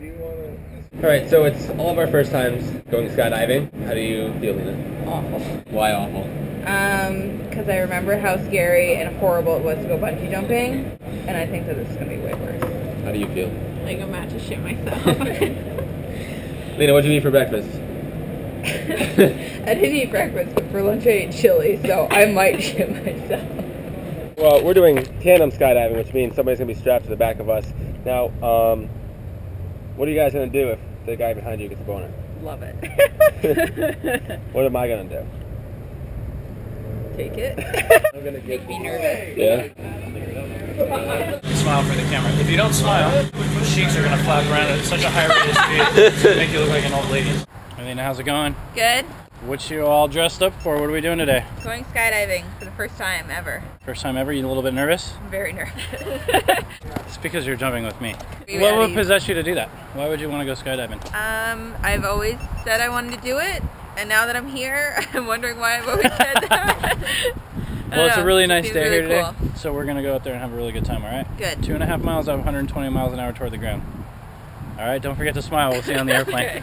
Alright, so it's all of our first times going skydiving. How do you feel, Lena? Awful. Why awful? Because I remember how scary and horrible it was to go bungee jumping, and I think that this is going to be way worse. How do you feel? Like I'm about to shit myself. Lena, what'd you eat for breakfast? I didn't eat breakfast, but for lunch I ate chili, so I might shit myself. Well, we're doing tandem skydiving, which means somebody's going to be strapped to the back of us. Now, what are you guys going to do if the guy behind you gets a boner? Love it. What am I going to do? Take it. I'm going to Make me nervous. Yeah? Smile for the camera. If you don't smile, cheeks are going to flap around at such a high rate of speed to make you look like an old lady. Lena, how's it going? Good. What you all dressed up for? What are we doing today? Going skydiving for the first time ever. First time ever? You a little bit nervous? I'm very nervous. It's because you're jumping with me. What would possess you to do that? Why would you want to go skydiving? I've always said I wanted to do it, and now that I'm here, I'm wondering why I've always said that. Well, it's a really nice day really here today, cool. so we're going to go out there and have a really good time, alright? Good. 2.5 miles out of 120 miles an hour toward the ground. Alright, don't forget to smile. We'll see you on the airplane. Okay.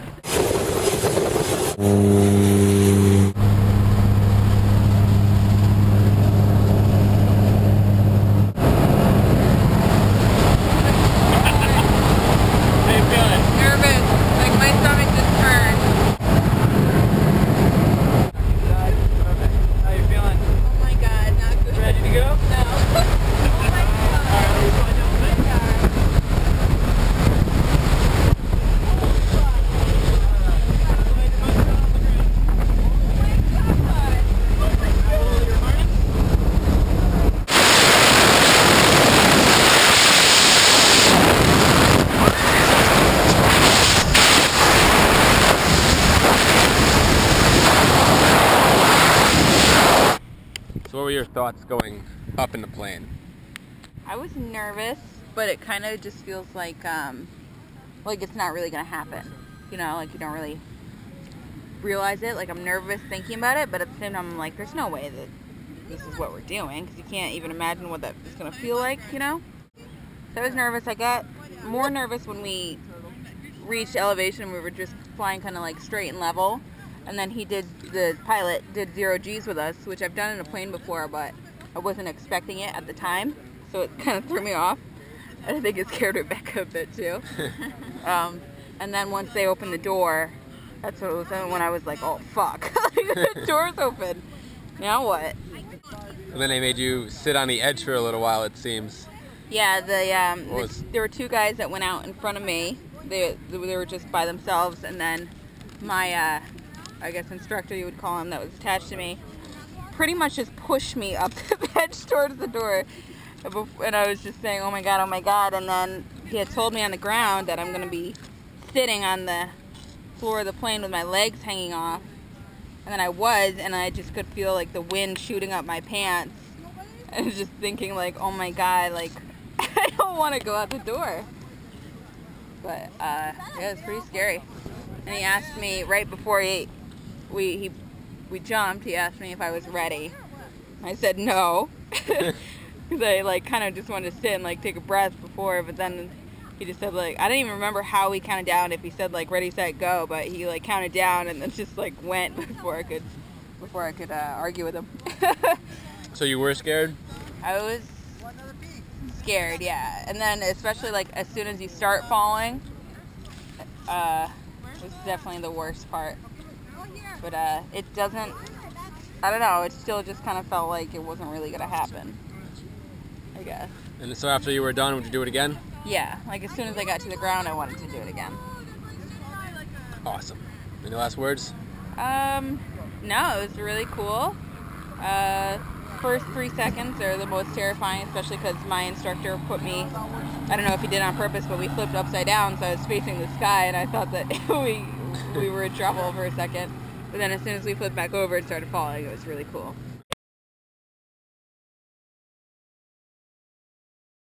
So what were your thoughts going up in the plane? I was nervous, but it kind of just feels like it's not really gonna happen. You know, like you don't really realize it. Like I'm nervous thinking about it, but at the same time I'm like, there's no way that this is what we're doing, because you can't even imagine what that is gonna feel like, you know? So I was nervous. I got more nervous when we reached elevation and we were just flying kind of like straight and level. And then the pilot did 0 G's with us, which I've done in a plane before, but I wasn't expecting it at the time. So it kind of threw me off. And I think it scared Rebecca a bit too. And then once they opened the door, that's what it was when I was like, oh fuck, the door's open. Now what? And then they made you sit on the edge for a little while, it seems. Yeah, there were 2 guys that went out in front of me. They were just by themselves, and then my I guess instructor you would call him, that was attached to me, pretty much just pushed me up the edge towards the door. And I was just saying, oh my god, and then he had told me on the ground that I'm going to be sitting on the floor of the plane with my legs hanging off. And then I was, and I just could feel like the wind shooting up my pants. I was just thinking like, oh my god, like, I don't want to go out the door. But, yeah, it was pretty scary. And he asked me right before we jumped, he asked me if I was ready. I said no. Because I like kind of just wanted to sit and like take a breath before, but then he just said like, I didn't even remember how he counted down, if he said like ready, set, go, but he like counted down and then just like went before I could argue with him. So you were scared? I was scared, yeah. And then especially like as soon as you start falling, was definitely the worst part. But it doesn't, I don't know, it still just kind of felt like it wasn't really going to happen, I guess. And so after you were done, would you do it again? Yeah, like as soon as I got to the ground, I wanted to do it again. Awesome. Any last words? No, it was really cool. First 3 seconds are the most terrifying, especially because my instructor put me, I don't know if he did it on purpose, but we flipped upside down, so I was facing the sky, and I thought that we were in trouble for a second. But then as soon as we flipped back over, it started falling. It was really cool.